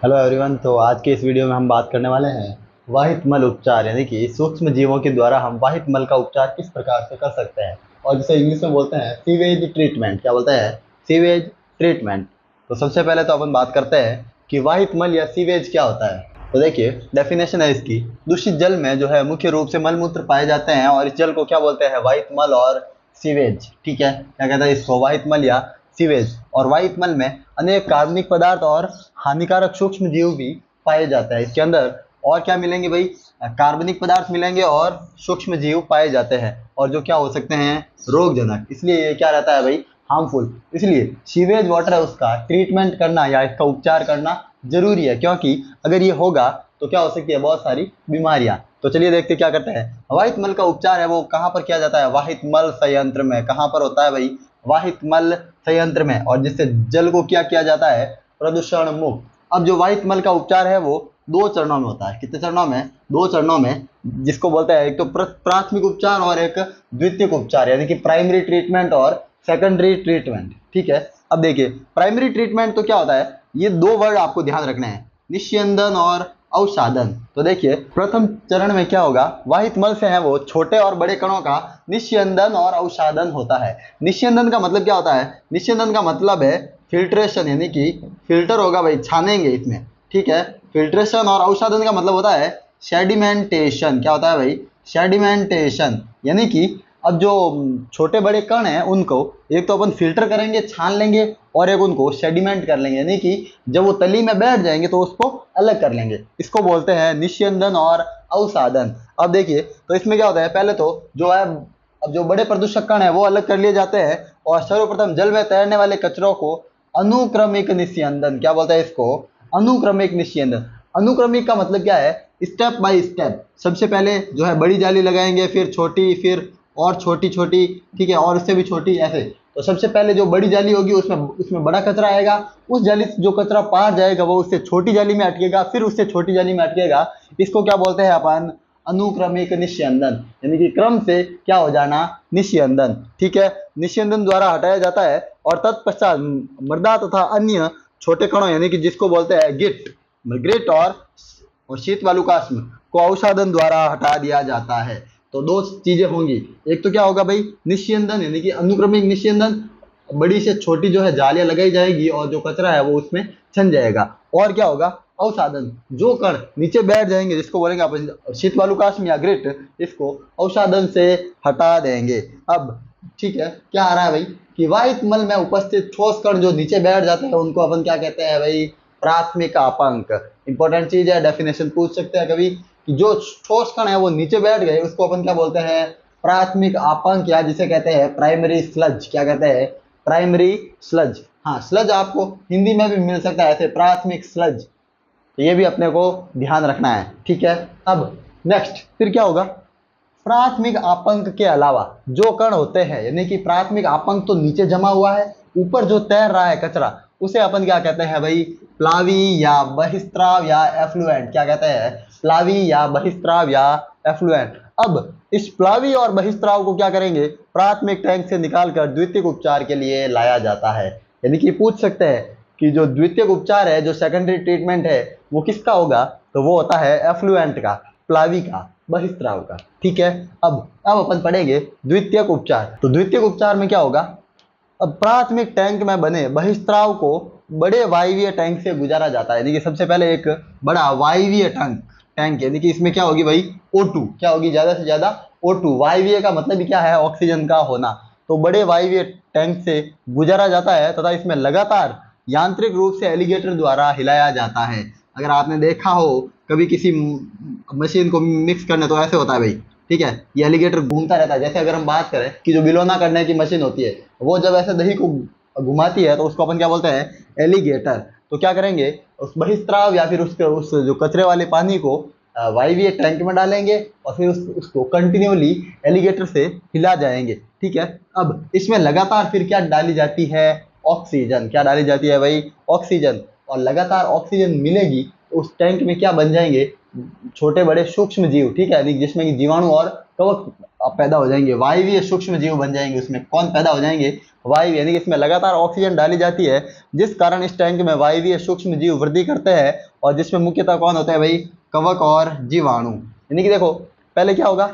Hello everyone. तो आज के इस वीडियो में हम बात करने वाले हैं वाहित मल उपचार, यानी कि सूक्ष्म जीवों के द्वारा हम वाहित मल का उपचार किस प्रकार से कर सकते हैं, और जिसे इंग्लिश में बोलते हैं सीवेज ट्रीटमेंट। क्या बोलते हैं? Sewage treatment. तो सबसे पहले तो अपन बात करते हैं कि वाहित मल या सीवेज क्या होता है। तो देखिए, डेफिनेशन है इसकी। दूषित जल में जो है मुख्य रूप से मलमूत्र पाए जाते हैं, और इस जल को क्या बोलते हैं? वाहित मल और सीवेज। ठीक है, क्या कहते हैं इसको? वाहित मल या सीवेज। और वाहित मल में अनेक कार्बनिक पदार्थ और हानिकारक सूक्ष्म जीव भी पाए जाते हैं इसके अंदर। और क्या मिलेंगे भाई? कार्बनिक पदार्थ मिलेंगे और सूक्ष्म जीव पाए जाते हैं, और जो क्या हो सकते हैं? रोगजनक। इसलिए ये क्या रहता है भाई? हार्मफुल। इसलिए सीवेज वाटर है उसका ट्रीटमेंट करना या इसका उपचार करना जरूरी है, क्योंकि अगर ये होगा तो क्या हो सकती है? बहुत सारी बीमारियां। तो चलिए देखते क्या करते हैं। वाहित मल का उपचार है वो कहाँ पर किया जाता है? वाहित मल संयंत्र में। कहाँ पर होता है भाई? वाहित मल संयंत्र में। और जिससे जल को क्या किया जाता है? प्रदूषण मुक्त। अब जो वाहित मल का उपचार है वो दो चरणों में होता है। कितने चरणों में? दो चरणों में, जिसको बोलते हैं एक तो प्राथमिक उपचार और एक द्वितीयक उपचार, यानी कि प्राइमरी ट्रीटमेंट और सेकेंडरी ट्रीटमेंट। ठीक है, अब देखिए प्राइमरी ट्रीटमेंट तो क्या होता है? ये दो वर्ड आपको ध्यान रखने हैं, निस्यंदन और अवसादन। तो देखिए प्रथम चरण में क्या होगा? वाहित मल से है वो छोटे और बड़े कणों का निस्यंदन और अवसादन होता है। निस्यंदन का मतलब क्या होता है? निस्यंदन का मतलब है फिल्ट्रेशन, यानी कि फिल्टर होगा भाई, छानेंगे इसमें। ठीक है, फिल्ट्रेशन। और अवसादन का मतलब होता है सेडिमेंटेशन। क्या होता है भाई? सेडिमेंटेशन। यानी कि अब जो छोटे बड़े कण हैं उनको एक तो अपन फिल्टर करेंगे, छान लेंगे, और एक उनको सेडिमेंट कर लेंगे, यानी कि जब वो तली में बैठ जाएंगे तो उसको अलग कर लेंगे। इसको बोलते हैं निस्यंदन और अवसादन। अब देखिए तो इसमें क्या होता है? पहले तो जो है, अब जो बड़े प्रदूषक कण है वो अलग कर लिए जाते हैं, और सर्वप्रथम जल में तैरने वाले कचरों को अनुक्रमिक निस्यंदन। क्या बोलते हैं इसको? अनुक्रमिक निस्यंदन। अनुक्रमिक का मतलब क्या है? Step by step. सबसे पहले जो है बड़ी जाली लगाएंगे, फिर छोटी, फिर और छोटी छोटी, ठीक है, और उससे भी छोटी, ऐसे। तो सबसे पहले जो बड़ी जाली होगी उसमें उसमें बड़ा कचरा आएगा, उस जाली से जो कचरा पार जाएगा वो उससे छोटी जाली में अटकेगा, फिर उससे छोटी जाली में अटकेगा। इसको क्या बोलते हैं अपन? अनुक्रमिक निस्यंदन, यानी कि क्रम से क्या हो जाना? निस्यंदन। ठीक है, निस्यंदन द्वारा हटाया जाता है, और तत्पश्चात मृदा तथा अन्य छोटे कणों, यानी कि जिसको बोलते हैं गिट, ग्रिट और शीत वालुकाष्म को अवसादन द्वारा हटा दिया जाता है। तो दो चीजें होंगी। एक तो क्या होगा भाई? निस्यंदन, यानी कि अनुक्रमिक निस्यंदन। बड़ी से छोटी जो है जालियां लगाई जाएगी, और जो कचरा है वो उसमें छन जाएगा। और क्या होगा? अवसादन। जो कण नीचे बैठ जाएंगे, जिसको बोलेंगे आप शीत वालुकाष्म या ग्रिट, इसको अवसादन से हटा देंगे। अब ठीक है, क्या आ रहा है भाई? कि वाहित मल में उपस्थित ठोस कण जो नीचे बैठ जाते हैं उनको अपन क्या कहते हैं भाई? प्राथमिक आपंक। इंपॉर्टेंट चीज है, डेफिनेशन पूछ सकते हैं कभी, कि जो ठोस कण है वो नीचे बैठ गए उसको अपन क्या बोलते हैं? प्राथमिक आपंक, या जिसे कहते हैं प्राइमरी स्लज। क्या कहते हैं? Primary sludge. हाँ, स्लज आपको हिंदी में भी मिल सकता है ऐसे, प्राथमिक स्लज। तो ये भी अपने को ध्यान रखना है। ठीक है, अब नेक्स्ट फिर क्या होगा? प्राथमिक आपंक के अलावा जो कण होते हैं, यानी कि प्राथमिक आपंक तो नीचे जमा हुआ है, ऊपर जो तैर रहा है कचरा, उसे अपन क्या कहते हैं भाई? प्लावी या बहिस्त्राव या एफ्लुएंट। क्या कहते हैं? प्लावी या बहिस्त्राव या एफ्लुएंट। अब इस प्लावी और बहिस्त्राव को क्या करेंगे? प्राथमिक टैंक से निकालकर द्वितीयक उपचार के लिए लाया जाता है। यानी कि पूछ सकते हैं कि जो द्वितीयक उपचार है, जो सेकेंडरी ट्रीटमेंट है, वो किसका होगा? तो वो होता है एफ्लुएंट का, प्लावी का, बहिस्त्राव का। ठीक है, अब अपन पढ़ेंगे द्वितीयक उपचार। तो द्वितीयक उपचार में क्या होगा? अब प्राथमिक टैंक में बने बहिस्त्राव को बड़े वायवीय टैंक से गुजारा जाता है। यानी कि सबसे पहले एक बड़ा वायवीय टैंक टैंक यानी कि इसमें क्या होगी भाई? O2। क्या होगी? ज्यादा से ज्यादा O2। वायवीय का मतलब क्या है? ऑक्सीजन का होना। तो बड़े वायवीय टैंक से गुजारा जाता है, तथा इसमें लगातार यांत्रिक रूप से एलिगेटर द्वारा हिलाया जाता है। अगर आपने देखा हो कभी किसी मशीन को मिक्स करने, तो ऐसे होता है भाई। ठीक है, ये एलिगेटर घूमता रहता है। जैसे अगर हम बात करें कि जो बिलोना करने की मशीन होती है, वो जब ऐसे दही को घुमाती है तो उसको अपन क्या बोलते हैं? एलिगेटर। तो क्या करेंगे? उस बहिस्त्राव या फिर उसके उस जो कचरे वाले पानी को वायवीय टैंक में डालेंगे, और फिर उसको कंटिन्यूअली एलिगेटर से हिला जाएंगे। ठीक है, अब इसमें लगातार फिर क्या डाली जाती है? ऑक्सीजन। क्या डाली जाती है भाई? ऑक्सीजन। और लगातार ऑक्सीजन मिलेगी तो उस टैंक में क्या बन जाएंगे? छोटे बड़े सूक्ष्म जीव। ठीक है, जिसमें कि जीवाणु और कवक पैदा हो जाएंगे, वायवीय सूक्ष्म जीव बन जाएंगे। उसमें कौन पैदा हो जाएंगे? वायु, यानी कि इसमें लगातार ऑक्सीजन डाली जाती है, जिस कारण इस टैंक में वायवीय सूक्ष्म जीव वृद्धि करते हैं, और जिसमें मुख्यतः कौन होता है भाई? कवक और जीवाणु। यानी कि देखो पहले क्या होगा,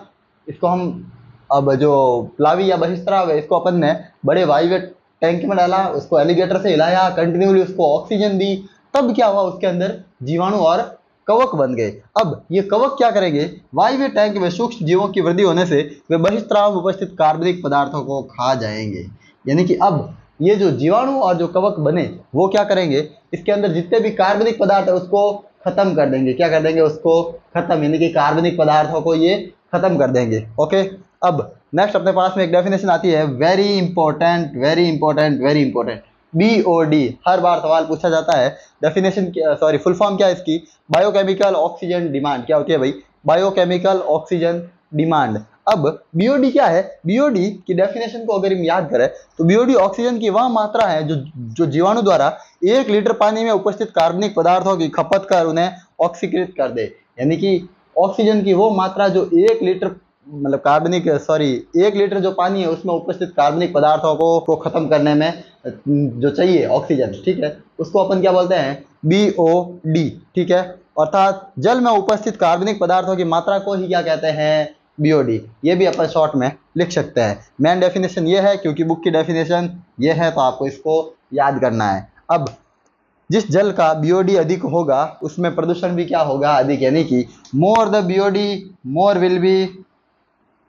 इसको हम अब जो प्लावी या बहिस्त्राव है इसको अपन ने बड़े वायवीय टैंक में डाला, उसको एलिगेटर से हिलाया, कंटिन्यूली उसको ऑक्सीजन दी, तब क्या हुआ, उसके अंदर जीवाणु और कवक बन गए। अब ये कवक क्या करेंगे? वायवीय टैंक में सूक्ष्म जीवों की वृद्धि होने से वे बहिस्त्राव में उपस्थित कार्बनिक पदार्थों को खा जाएंगे। यानी कि अब ये जो जीवाणु और जो कवक बने वो क्या करेंगे? इसके अंदर जितने भी कार्बनिक पदार्थ है उसको खत्म कर देंगे। क्या कर देंगे? उसको खत्म, यानी कि कार्बनिक पदार्थों को ये खत्म कर देंगे। ओके, अब नेक्स्ट अपने पास में एक डेफिनेशन आती है, very important, very important, very important, BOD। हर बार सवाल पूछा जाता है। डेफिनेशन सॉरी फुल फॉर्म क्या है इसकी? Biochemical oxygen demand. क्या होती है भाई? Biochemical oxygen demand. अब BOD क्या है? BOD की डेफिनेशन को अगर हम याद करें तो BOD ऑक्सीजन की वह मात्रा है जो जीवाणु द्वारा 1 लीटर पानी में उपस्थित कार्बनिक पदार्थों की खपत कर उन्हें ऑक्सीकृत कर दे। यानी कि ऑक्सीजन की वो मात्रा जो 1 लीटर मतलब कार्बनिक 1 लीटर जो पानी है उसमें उपस्थित कार्बनिक पदार्थों को खत्म करने में जो चाहिए ऑक्सीजन, ठीक है, उसको अपन क्या बोलते हैं? BOD, ठीक है। अर्थात जल में उपस्थित कार्बनिक पदार्थों की मात्रा को ही क्या कहते हैं? BOD। ये भी अपन शॉर्ट में लिख सकते हैं। मेन डेफिनेशन ये है, क्योंकि बुक की डेफिनेशन ये है तो आपको इसको याद करना है। अब जिस जल का BOD अधिक होगा उसमें प्रदूषण भी क्या होगा? अधिक, यानी कि more the BOD more will be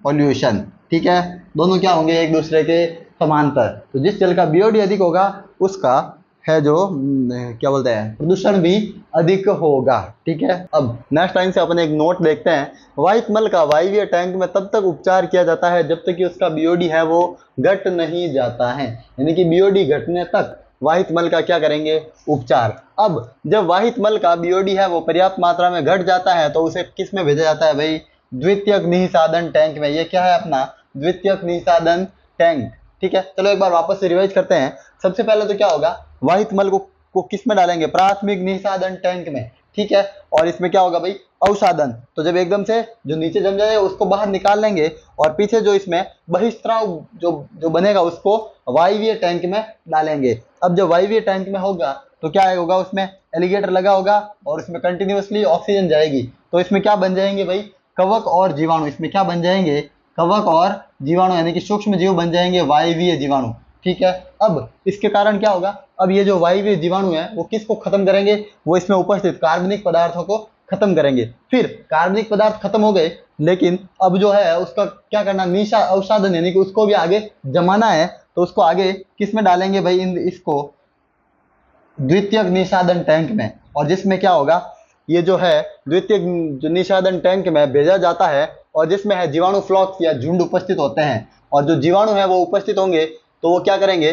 pollution, ठीक है। दोनों क्या होंगे? एक दूसरे के समांतर। तो जिस जल का BOD अधिक होगा उसका है जो क्या बोलते हैं, प्रदूषण भी अधिक होगा, ठीक है। अब नेक्स्ट लाइन से अपन एक नोट देखते हैं, वाहित मल का वायवीय टैंक में तब तक उपचार किया जाता है जब तक कि उसका BOD है वो घट नहीं जाता है। यानी कि BOD घटने तक वाहित मल का क्या करेंगे? उपचार। अब जब वाहित मल का BOD है वो पर्याप्त मात्रा में घट जाता है तो उसे किस में भेजा जाता है भाई? द्वितीयक निःसादन टैंक में। ये क्या है अपना? द्वितीयक निःसादन टैंक, ठीक है। चलो एक बार वापस से रिवाइज करते हैं। सबसे पहले तो क्या होगा, वाहित मल को किस में डालेंगे? प्राथमिक निःसादन टैंक में, ठीक है। और इसमें क्या होगा भाई? अवसादन। तो जब एकदम से जो नीचे जम जाए उसको बाहर निकाल लेंगे, और पीछे जो इसमें बहिस्त्राव जो बनेगा उसको वायवीय टैंक में डालेंगे। अब जब वायवीय टैंक में होगा तो क्या होगा? उसमें एलिगेटर लगा होगा और उसमें कंटिन्यूअसली ऑक्सीजन जाएगी, तो इसमें क्या बन जाएंगे भाई? कवक और जीवाणु। इसमें क्या बन जाएंगे? कवक और जीवाणु, यानी कि सूक्ष्म जीव बन जाएंगे, वायवीय जीवाणु, ठीक है। अब इसके कारण क्या होगा? अब ये जो वायवीय जीवाणु है वो किसको खत्म करेंगे? वो इसमें उपस्थित कार्बनिक पदार्थों को खत्म करेंगे। फिर कार्बनिक पदार्थ खत्म हो गए, लेकिन अब जो है उसका क्या करना? अवसादन, यानी कि उसको भी आगे जमाना है, तो उसको आगे किस में डालेंगे भाई? इसको द्वितीयक निःसादन टैंक में। और जिसमें क्या होगा? ये जो है द्वितीयक जो निःसादन टैंक में भेजा जाता है, और जिसमें है जीवाणु फ्लॉक्स या झुंड उपस्थित होते हैं, और जो जीवाणु है वो उपस्थित होंगे तो वो क्या करेंगे?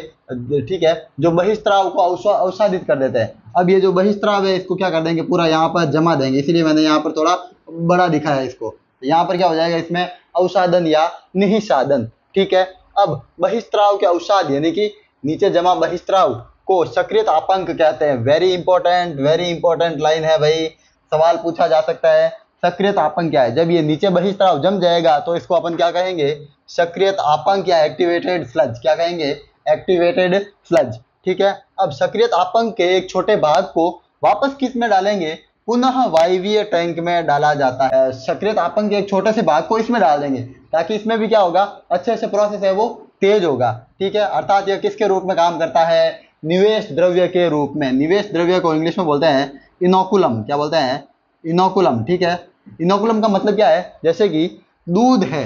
ठीक है, जो बहिस्त्राव को अवसादित कर देते हैं। अब ये जो बहिस्त्राव है इसको क्या कर देंगे? पूरा यहाँ पर जमा देंगे, इसीलिए मैंने यहाँ पर थोड़ा बड़ा दिखा है इसको। यहाँ पर क्या हो जाएगा? इसमें अवसादन या निःसादन, ठीक है। अब बहिस्त्राव के अवसाद, यानी कि नीचे जमा बहिस्त्राव को सक्रियत आपांक कहते हैं। वेरी इंपॉर्टेंट लाइन है भाई, सवाल पूछा जा सकता है। सक्रियत आपांक क्या है? जब ये नीचे बहिस्त्राव जम जाएगा तो इसको अपन क्या कहेंगे? सक्रियत आपांक या एक्टिवेटेड स्लज। क्या कहेंगे? एक्टिवेटेड स्लज, ठीक है। अब सक्रियत आपांक के एक छोटे भाग को वापस किस में डालेंगे? पुनः वायवीय टैंक में डाला जाता है। सक्रियत आपांक के एक छोटे से भाग को इसमें डाल देंगे, ताकि इसमें भी क्या होगा? अच्छे से प्रोसेस है वो तेज होगा, ठीक है। अर्थात यह किसके रूप में काम करता है? निवेश द्रव्य के रूप में। निवेश द्रव्य को इंग्लिश में बोलते हैं इनोकुलम। क्या बोलते हैं? इनोकुलम, ठीक है। इनोकुलम का मतलब क्या है? जैसे कि दूध है,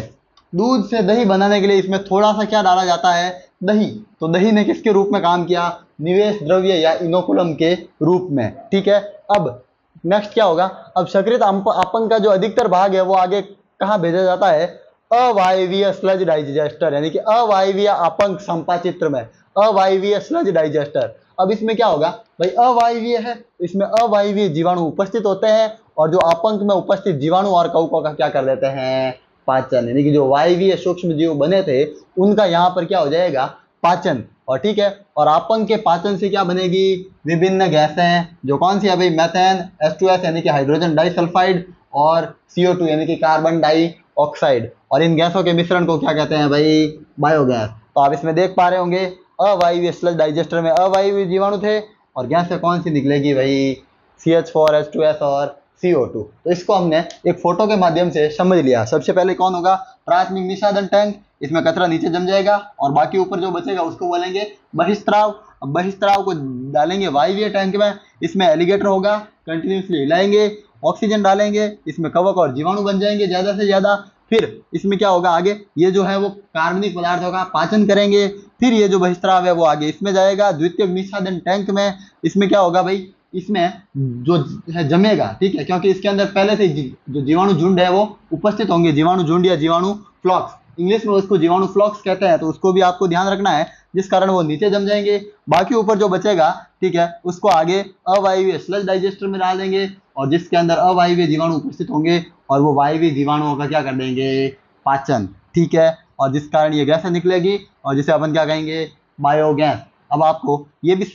दूध से दही बनाने के लिए इसमें थोड़ा सा क्या डाला जाता है? दही। तो दही ने किसके रूप में काम किया? निवेश द्रव्य या इनोकुलम के रूप में, ठीक है। अब नेक्स्ट क्या होगा? अब सक्रियत आपांक का जो अधिकतर भाग है वो आगे कहाँ भेजा जाता है? अवायवीय स्लज डाइजेस्टर, यानी कि अवायवीय आपांक संपाचित्र में, अवायवीय स्लज डाइजेस्टर। अब इसमें क्या होगा भाई? अवायवीय है, इसमें अवायवीय जीवाणु उपस्थित होते हैं, और जो आपांक में उपस्थित जीवाणु और कवकों का क्या कर देते हैं? पाचन। यानी कि जो वायवीय सूक्ष्म जीव बने थे उनका यहाँ पर क्या हो जाएगा? पाचन। और ठीक है, और आपांक के पाचन से क्या बनेगी? विभिन्न गैसें, जो कौन सी है भाई? मेथेन, H2S यानी कि हाइड्रोजन डाइसल्फाइड, और CO2 यानी कि कार्बन डाई ऑक्साइड, और इन गैसों के मिश्रण को क्या कहते हैं भाई, बायोगैस। तो आप इसमें देख पा रहे होंगे अवायवीय स्लज डाइजेस्टर में अवायवीय जीवाणु थे, और गैस कौन सी निकलेगी भाई, CH4H2S और CO2। तो इसको हमने एक फोटो के माध्यम से समझ लिया। सबसे पहले कौन होगा, प्राथमिक निषादन टैंक, इसमें कचरा नीचे जम जाएगा और बाकी ऊपर जो बचेगा उसको बोलेंगे बहिस्त्राव। अब बहिस्त्राव को डालेंगे वायवीय टैंक में, इसमें एलिगेटर होगा, कंटिन्यूसली हिलाएंगे, ऑक्सीजन डालेंगे, इसमें कवक और जीवाणु बन जाएंगे ज्यादा से ज्यादा। फिर इसमें क्या होगा, आगे ये जो है वो कार्बनिक पदार्थों का पाचन करेंगे, फिर ये जो बहिस्त्राव है वो आगे इसमें जाएगा द्वितीयक निषादन टैंक में। इसमें क्या होगा भाई, इसमें जो है जमेगा, ठीक है, क्योंकि इसके अंदर पहले से जो जीवाणु झुंड है वो उपस्थित होंगे, जीवाणु झुंड या जीवाणु फ्लॉक्स, इंग्लिश में उसको जीवाणु फ्लॉक्स कहते हैं, तो उसको भी आपको ध्यान रखना है, जिस कारण वो नीचे जम जाएंगे। बाकी ऊपर जो बचेगा, ठीक है, उसको आगे अवायवीय स्लज डाइजेस्टर में डाल देंगे, और जिसके अंदर अवायवीय जीवाणु उपस्थित होंगे, और वो वायवीय जीवाणुओं का क्या कर देंगे, पाचन, ठीक है, और जिस कारण ये गैस निकलेगी, और जिसे अपन क्या कहेंगे, बायोगैस। अब आपको ये भी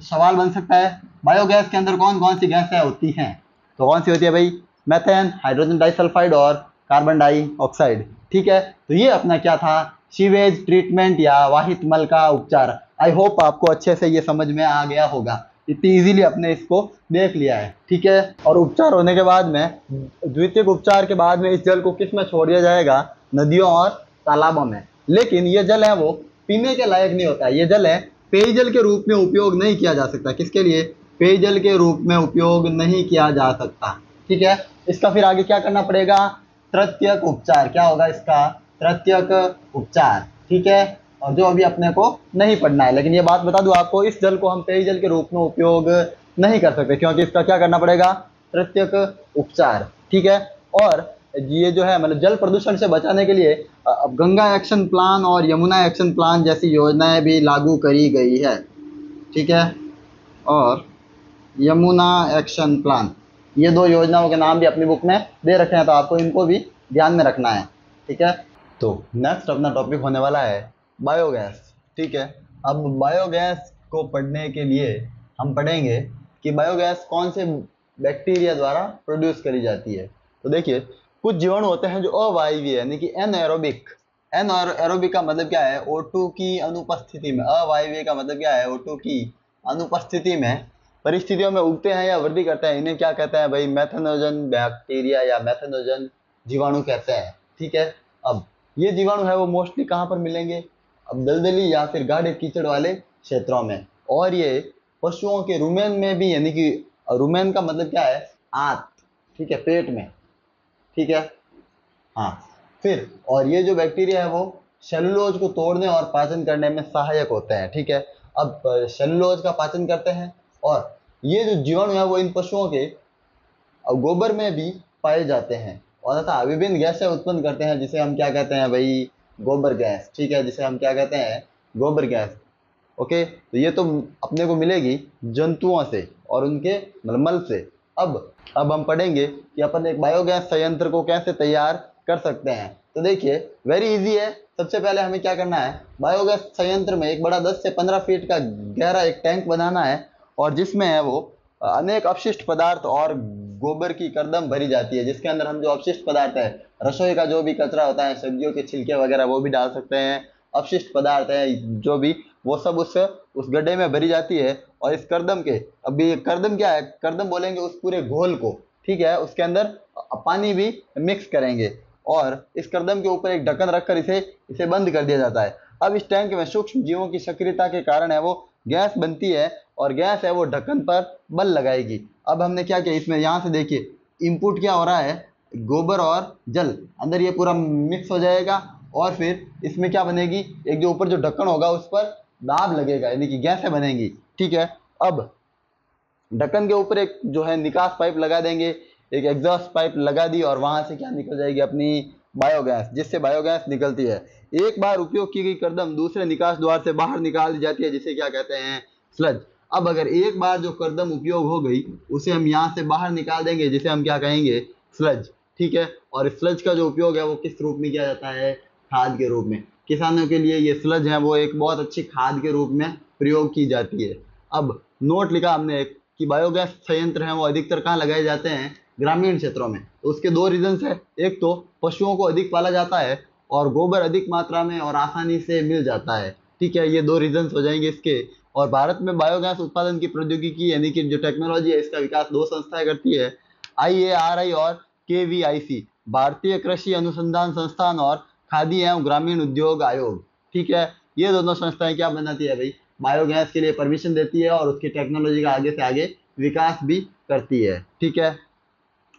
सवाल बन सकता है, बायोगैस के अंदर कौन कौन सी गैसें होती हैं, तो कौन सी होती है भाई, मेथेन, हाइड्रोजन डाइसल्फाइड और कार्बन डाइऑक्साइड, ठीक है। तो ये अपना क्या था, सीवेज ट्रीटमेंट या वाहित मल का उपचार। आई होप आपको अच्छे से ये समझ में आ गया होगा, इतनी इजीली अपने इसको देख लिया है, ठीक है। और उपचार होने के बाद में, द्वितीयक उपचार के बाद में इस जल को किस में छोड़ दिया जाएगा, नदियों और तालाबों में। लेकिन ये जल है वो पीने के लायक नहीं होता, ये जल है पेयजल के रूप में उपयोग नहीं किया जा सकता। किसके लिए, पेयजल के रूप में उपयोग नहीं किया जा सकता, ठीक है। इसका फिर आगे क्या करना पड़ेगा, तृतीयक उपचार। क्या होगा इसका, तृतीयक उपचार, ठीक है। और जो अभी अपने को नहीं पढ़ना है, लेकिन ये बात बता दूं आपको, इस जल को हम पेयजल के रूप में उपयोग नहीं कर सकते, क्योंकि इसका क्या करना पड़ेगा, तृतीयक उपचार, ठीक है। और ये जो है मतलब जल प्रदूषण से बचाने के लिए अब गंगा एक्शन प्लान और यमुना एक्शन प्लान जैसी योजनाएं भी लागू करी गई है, ठीक है। और यमुना एक्शन प्लान, ये दो योजनाओं के नाम भी अपनी बुक में दे रखे हैं, तो आपको इनको भी ध्यान में रखना है, ठीक है। तो नेक्स्ट अपना टॉपिक होने वाला है बायोगैस, ठीक है। अब बायोगैस को पढ़ने के लिए हम पढ़ेंगे कि बायोगैस कौन से बैक्टीरिया द्वारा प्रोड्यूस करी जाती है। तो देखिए, कुछ जीवाणु होते हैं जो अवायवीय यानी कि एनएरोबिक। एनएरोबिक का मतलब क्या है, O2 की अनुपस्थिति में, अवायवीय का मतलब क्या है, O2 की अनुपस्थिति में परिस्थितियों में उगते हैं या वृद्धि करते हैं। इन्हें क्या कहते हैं भाई, मेथनोजन बैक्टीरिया या मेथनोजन जीवाणु कहते हैं, ठीक है। अब ये जीवाणु है वो मोस्टली कहाँ पर मिलेंगे, अब दलदली या फिर गाढ़े कीचड़ वाले क्षेत्रों में, और ये पशुओं के रुमेन में भी, यानी कि रुमेन का मतलब क्या है, आंत, ठीक है, पेट में, ठीक है, हाँ। फिर और ये जो बैक्टीरिया है वो सेलुलोज को तोड़ने और पाचन करने में सहायक होते हैं, ठीक है। अब सेलुलोज का पाचन करते हैं, और ये जो जीवाणु है वो इन पशुओं के गोबर में भी पाए जाते हैं, और तथा विभिन्न गैसें उत्पन्न करते हैं, जिसे हम क्या कहते हैं भाई, गोबर गैस, ठीक है, जिसे हम क्या कहते हैं, गोबर गैस, ओके। तो ये तो अपने को मिलेगी जंतुओं से और उनके मल से। अब हम पढ़ेंगे कि अपन एक बायोगैस संयंत्र को कैसे तैयार कर सकते हैं। तो देखिए, वेरी इजी है। सबसे पहले हमें क्या करना है, बायोगैस संयंत्र में एक बड़ा 10 से 15 फीट का गहरा एक टैंक बनाना है, और जिसमें है वो अनेक अपशिष्ट पदार्थ और गोबर की करदम भरी जाती है, जिसके अंदर हम जो अपशिष्ट पदार्थ है, रसोई का जो भी कचरा होता है, सब्जियों के छिलके वगैरह वो भी डाल सकते हैं, अपशिष्ट पदार्थ है जो भी, वो सब उस गड्ढे में भरी जाती है। और इस करदम के, अभी करदम क्या है, करदम बोलेंगे उस पूरे घोल को, ठीक है, उसके अंदर पानी भी मिक्स करेंगे, और इस करदम के ऊपर एक ढक्कन रखकर इसे बंद कर दिया जाता है। अब इस टैंक में सूक्ष्म जीवों की सक्रियता के कारण है वो गैस बनती है, और गैस है वो ढक्कन पर बल लगाएगी। अब हमने क्या किया, इसमें यहाँ से देखिए इनपुट क्या हो रहा है, गोबर और जल, अंदर ये पूरा मिक्स हो जाएगा, और फिर इसमें क्या बनेगी, एक जो ऊपर जो ढक्कन होगा उस पर दाब लगेगा, यानी कि गैसें बनेंगी, ठीक है। अब ढक्कन के ऊपर एक जो है निकास पाइप लगा देंगे, एक एग्जॉस्ट पाइप लगा दी, और वहां से क्या निकल जाएगी, अपनी बायोगैस, जिससे बायोगैस निकलती है। एक बार उपयोग की गई करदम दूसरे निकास द्वार से बाहर निकाल दी जाती है, जिसे क्या कहते हैं, स्लज। अब अगर एक बार जो करदम उपयोग हो गई, उसे हम यहाँ से बाहर निकाल देंगे, जिसे हम क्या कहेंगे, स्लज, ठीक है। और स्लज का जो उपयोग है वो किस रूप में किया जाता है, खाद के रूप में। किसानों के लिए ये स्लज है वो एक बहुत अच्छी खाद के रूप में प्रयोग की जाती है। अब नोट लिखा हमने कि बायोगैस संयंत्र हैं वो अधिकतर कहाँ लगाए जाते हैं, ग्रामीण क्षेत्रों में। तो उसके दो रीजंस है, एक तो पशुओं को अधिक पाला जाता है और गोबर अधिक मात्रा में और आसानी से मिल जाता है। ठीक है, ये दो रीजंस हो जाएंगे इसके। और भारत में बायोगैस उत्पादन की प्रौद्योगिकी यानी कि जो टेक्नोलॉजी है इसका विकास दो संस्थाएं करती है, IARI और KVIC, भारतीय कृषि अनुसंधान संस्थान और खाद्य एवं ग्रामीण उद्योग आयोग। ठीक है, ये दोनों संस्थाएं क्या बनाती है भाई, बायोगैस के लिए परमिशन देती है और उसकी टेक्नोलॉजी का आगे से आगे विकास भी करती है। ठीक है,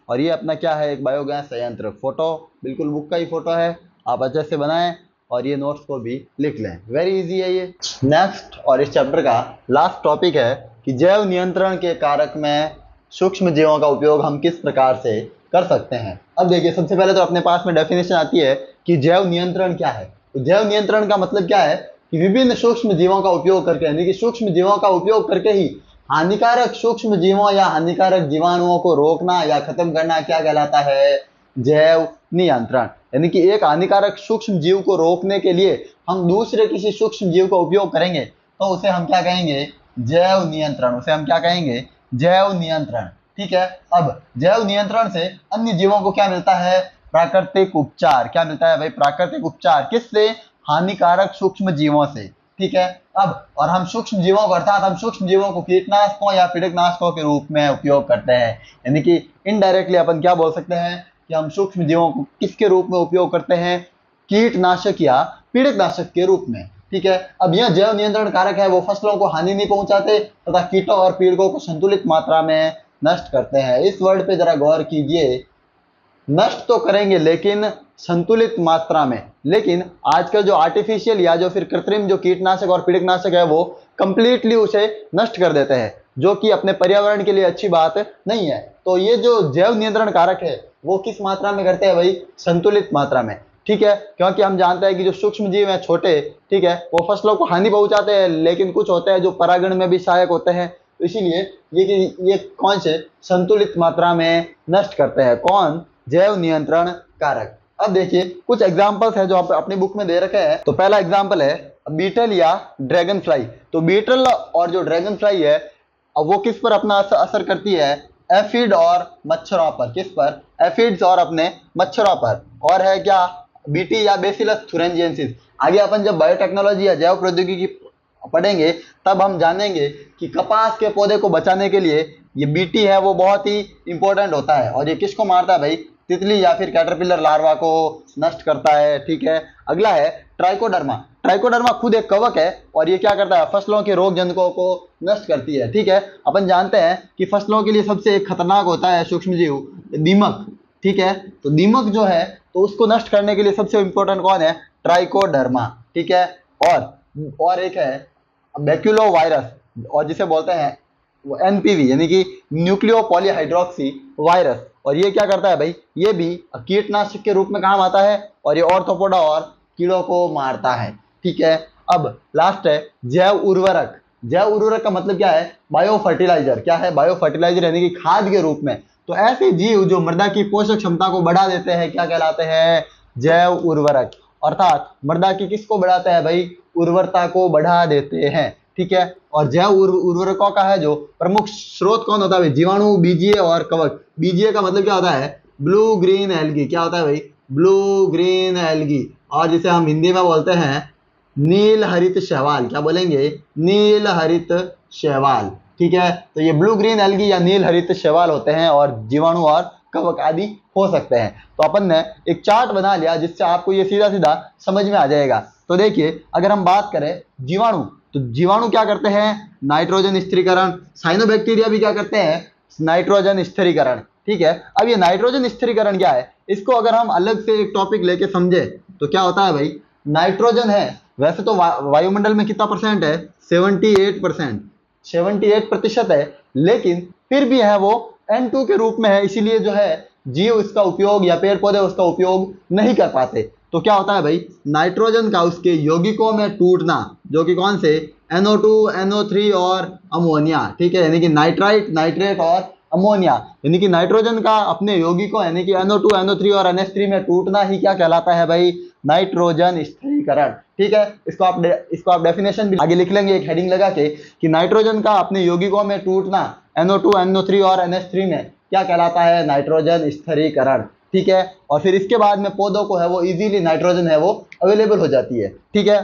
और ये अपना क्या है, एक बायोगैस संयंत्र। फोटो बिल्कुल बुक का ही फोटो है, आप अच्छे से बनाएं और ये नोट्स को भी लिख लें, वेरी इजी है ये। नेक्स्ट और इस चैप्टर का लास्ट टॉपिक है कि जैव नियंत्रण के कारक में सूक्ष्म जीवों का उपयोग हम किस प्रकार से कर सकते हैं। अब देखिए, सबसे पहले तो अपने पास में डेफिनेशन आती है कि जैव नियंत्रण क्या है। तो जैव नियंत्रण का मतलब क्या है कि विभिन्न सूक्ष्म जीवों का उपयोग करके, यानी कि सूक्ष्म जीवों का उपयोग करके ही हानिकारक सूक्ष्म जीवों या हानिकारक जीवाणुओं को रोकना या खत्म करना क्या कहलाता है, जैव नियंत्रण। यानी कि एक हानिकारक सूक्ष्म जीव को रोकने के लिए हम दूसरे किसी सूक्ष्म जीव का उपयोग करेंगे तो उसे हम क्या कहेंगे, जैव नियंत्रण। उसे हम क्या कहेंगे, जैव नियंत्रण। ठीक है, अब जैव नियंत्रण से अन्य जीवों को क्या मिलता है, प्राकृतिक उपचार। क्या मिलता है भाई, प्राकृतिक उपचार। किससे, हानिकारक सूक्ष्म जीवों से। ठीक है, अब और हम सूक्ष्म जीवों को, अर्थात हम सूक्ष्म जीवों को कीटनाशकों या पीड़कनाशकों के रूप में उपयोग करते हैं। यानी कि इनडायरेक्टली अपन क्या बोल सकते हैं कि हम सूक्ष्म जीवों को किसके रूप में उपयोग करते हैं, कीटनाशक या पीड़कनाशक के रूप में। ठीक है, अब यह जैव नियंत्रण कारक है वो फसलों को हानि नहीं पहुंचाते तथा कीटों और पीड़कों को संतुलित मात्रा में नष्ट करते हैं। इस वर्ड पे जरा गौर कीजिए, नष्ट तो करेंगे लेकिन संतुलित मात्रा में। लेकिन आजकल जो आर्टिफिशियल या जो फिर कृत्रिम जो कीटनाशक और पीड़कनाशक है वो कंप्लीटली उसे नष्ट कर देते हैं, जो कि अपने पर्यावरण के लिए अच्छी बात नहीं है। तो ये जो जैव नियंत्रण कारक है वो किस मात्रा में करते हैं भाई, संतुलित मात्रा में। ठीक है, क्योंकि हम जानते हैं कि जो सूक्ष्म जीव है छोटे, ठीक है, वो फसलों को हानि पहुंचाते हैं, लेकिन कुछ होते हैं जो परागण में भी सहायक होते हैं। तो इसीलिए ये कौन से संतुलित मात्रा में नष्ट करते हैं, कौन, जैव नियंत्रण कारक। अब देखिए कुछ एग्जांपल्स है जो आप अपनी बुक में दे रखे हैं। तो पहला एग्जांपल है बीटल या ड्रैगन फ्लाई। तो बीटल और जो ड्रैगन फ्लाई है अब वो किस पर अपना असर करती है, एफिड और मच्छरों पर। किस पर, एफिड्स और अपने मच्छरों पर। और है क्या, बीटी या बेसिलस थुरिंजिएंसिस। आगे अपन जब बायोटेक्नोलॉजी या जैव प्रौद्योगिकी पढ़ेंगे तब हम जानेंगे कि कपास के पौधे को बचाने के लिए ये बीटी है वो बहुत ही इंपॉर्टेंट होता है। और ये किसको मारता है भाई, तितली या फिर कैटरपिलर लार्वा को नष्ट करता है। ठीक है, अगला है ट्राइकोडर्मा। ट्राइकोडर्मा खुद एक कवक है और ये क्या करता है, फसलों के रोग जंतुओं को नष्ट करती है। ठीक है, अपन जानते हैं कि फसलों के लिए सबसे खतरनाक होता है सूक्ष्म जीव दीमक। ठीक है, तो दीमक जो है तो उसको नष्ट करने के लिए सबसे इंपॉर्टेंट कौन है, ट्राइकोडर्मा। ठीक है, और एक है बैक्यूलो वायरस, और जिसे बोलते हैं वो NPV यानी कि न्यूक्लियो पॉलीहाइड्रोक्सी वायरस। और ये क्या करता है भाई, ये भी कीटनाशक के रूप में काम आता है और ये ऑर्थोपोडा और कीड़ों को मारता है। ठीक है, अब लास्ट है जैव उर्वरक। जैव उर्वरक का मतलब क्या है, बायो फर्टिलाइजर। क्या है, बायो फर्टिलाइजर यानी कि खाद के रूप में। तो ऐसे जीव जो मृदा की पोषक क्षमता को बढ़ा देते हैं क्या कहलाते हैं, जैव उर्वरक। अर्थात मृदा की किसको बढ़ाते हैं भाई, उर्वरता को बढ़ा देते हैं। ठीक है, और जैव उर्वरकों का है जो प्रमुख स्रोत कौन होता है, जीवाणु, बीजीय और कवक। बीजीय का मतलब क्या होता है, ब्लू ग्रीन एल्गी। क्या होता है भाई, ब्लू ग्रीन एल्गी। और जिसे हम हिंदी में बोलते हैं नील हरित शैवाल। क्या बोलेंगे, नील हरित शैवाल। ठीक है, तो ये ब्लू ग्रीन एल्गी या नील हरित शैवाल होते हैं और जीवाणु और कवक आदि हो सकते हैं। तो अपन ने एक चार्ट बना लिया जिससे आपको ये सीधा सीधा समझ में आ जाएगा। तो देखिए, अगर हम बात करें जीवाणु, तो जीवाणु क्या करते हैं, नाइट्रोजन स्थिरीकरण। साइनोबैक्टीरिया भी क्या करते हैं, नाइट्रोजन स्थिरीकरण। ठीक है, अब ये नाइट्रोजन स्थिरीकरण क्या है, इसको अगर हम अलग से एक टॉपिक लेके समझे तो क्या होता है भाई, नाइट्रोजन है वैसे तो वायुमंडल में कितना परसेंट है, 78%, 78% है, लेकिन फिर भी है वो N2 के रूप में है। इसीलिए जो है जीव इसका उपयोग या पेड़ पौधे उसका उपयोग नहीं कर पाते। तो क्या होता है भाई, नाइट्रोजन का उसके यौगिकों में टूटना, जो कि कौन से, NO2, NO3 और अमोनिया। ठीक है, यानी कि नाइट्राइट, नाइट्रेट और अमोनिया, यानी कि नाइट्रोजन का अपने यौगिकों यानी कि NO2, NO3 और NH3 में टूटना ही क्या कहलाता है भाई, नाइट्रोजन स्थिरीकरण। ठीक है, इसको आप डेफिनेशन भी आगे लिख लेंगे एक हेडिंग लगा के कि नाइट्रोजन का अपने यौगिकों में टूटना NO2, NO3 और NH3 में क्या कहलाता है, नाइट्रोजन स्थिरीकरण। ठीक है, और फिर इसके बाद में पौधों को है वो इजीली नाइट्रोजन है वो अवेलेबल हो जाती है। ठीक है,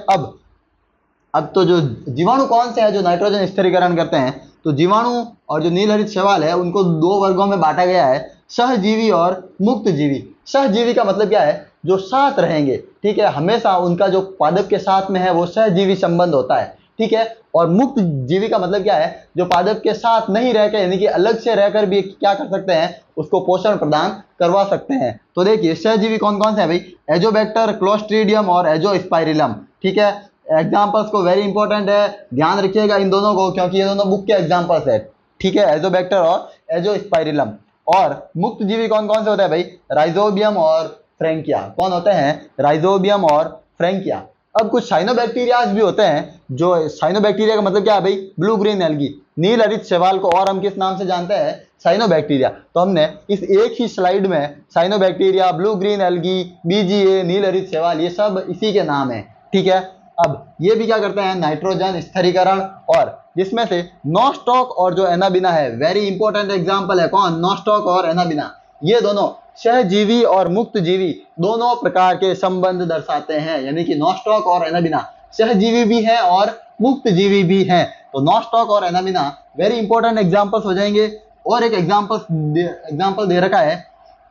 अब तो जो जीवाणु कौन से हैं जो नाइट्रोजन स्थिरीकरण करते हैं, तो जीवाणु और जो नीलहरित शैवाल है उनको दो वर्गों में बांटा गया है, सहजीवी और मुक्त जीवी। सहजीवी का मतलब क्या है, जो साथ रहेंगे। ठीक है, हमेशा उनका जो पादप के साथ में है वो सहजीवी संबंध होता है। ठीक है, और मुक्त जीवी का मतलब क्या है, जो पादप के साथ नहीं रहकर यानी कि अलग से रहकर भी क्या कर सकते हैं, उसको पोषण प्रदान करवा सकते हैं। तो देखिए सहजीवी कौन कौन से हैं भाई, एजोबैक्टर, क्लोस्ट्रीडियम और एजोस्पाइरिलम। ठीक है, एग्जाम्पल्स को वेरी इंपॉर्टेंट है, ध्यान रखिएगा इन दोनों को क्योंकि ये दोनों बुक के एग्जाम्पल्स है। ठीक है, एजोबैक्टर और एजोस्पाइरिलम। और मुक्त जीवी कौन कौन से होते हैं भाई, राइजोबियम और फ्रैंकिया। कौन होते हैं, राइजोबियम और फ्रैंकिया। अब कुछ साइनोबैक्टीरियाज भी होते हैं, जो साइनोबैक्टीरिया का मतलब क्या है भाई, ब्लू ग्रीन एल्गी। नील हरित शैवाल को और हम किस नाम से जानते हैं, साइनोबैक्टीरिया। तो हमने इस एक ही स्लाइड में cyanobacteria, blue green algae, BGA, नील हरित शैवाल, ये सब इसी के नाम है। ठीक है, अब ये भी क्या करते हैं, नाइट्रोजन स्थिरीकरण। और जिसमें से नॉस्टॉक और जो एनाबिना है, वेरी इंपॉर्टेंट एग्जांपल है, कौन, नॉस्टॉक और एनाबिना। ये दोनों सहजीवी और मुक्त जीवी दोनों प्रकार के संबंध दर्शाते हैं, यानी कि नॉस्टॉक और एनाबिना सहजीवी भी हैं और मुक्त जीवी भी हैं। तो नॉस्टॉक और एनाबिना वेरी इंपॉर्टेंट एग्जांपल्स हो जाएंगे। और एक एग्जांपल दे रखा है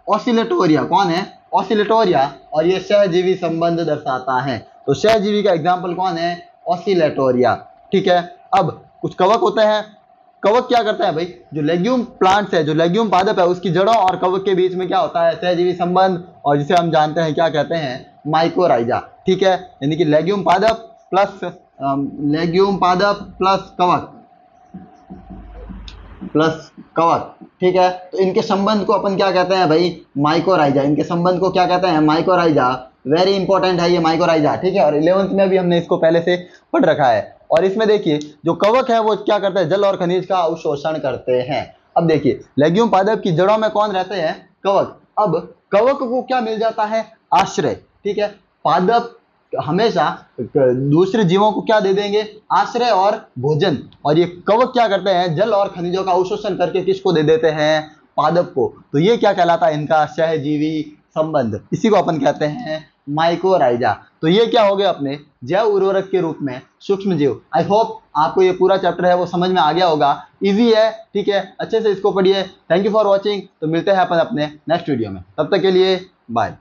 ऑसिलेटोरिया। कौन है, ऑसिलेटोरिया, और ये सहजीवी संबंध दर्शाता है। तो सहजीवी का एग्जाम्पल कौन है, ऑसिलेटोरिया। ठीक है, अब कुछ कवक होते हैं। कवक क्या करते हैं भाई, जो लेग्यूम प्लांट्स है, जो लेग्यूम पादप है, उसकी जड़ों और कवक के बीच में क्या होता है, सहजीवी संबंध, और जिसे हम जानते हैं क्या कहते हैं, माइकोराइजा। ठीक है, यानी कि लेग्यूम पादप प्लस कवक। ठीक है, तो इनके संबंध को अपन क्या कहते हैं भाई, माइकोराइजा। इनके संबंध को क्या कहते हैं, माइकोराइजा। वेरी इंपॉर्टेंट है ये माइकोराइजा। ठीक है, और 11th में भी हमने इसको पहले से पढ़ रखा है। और इसमें देखिए जो कवक है वो क्या करते हैं, जल और खनिज का अवशोषण करते हैं। अब देखिए लेग्यूम पादप की जड़ों में कौन रहते हैं, कवक। अब कवक को क्या मिल जाता है, आश्रय। ठीक है, पादप हमेशा दूसरे जीवों को क्या दे देंगे, आश्रय और भोजन। और ये कवक क्या करते हैं, जल और खनिजों का अवशोषण करके किसको दे देते हैं, पादप को। तो ये क्या कहलाता है, इनका सहजीवी संबंध। इसी को अपन कहते हैं माइकोराइजा। तो ये क्या हो गया अपने जैव उर्वरक के रूप में सूक्ष्म जीव। आई होप आपको ये पूरा चैप्टर है वो समझ में आ गया होगा, इजी है। ठीक है, अच्छे से इसको पढ़िए। Thank you for watching. तो मिलते हैं अपन अपने नेक्स्ट वीडियो में, तब तक के लिए बाय।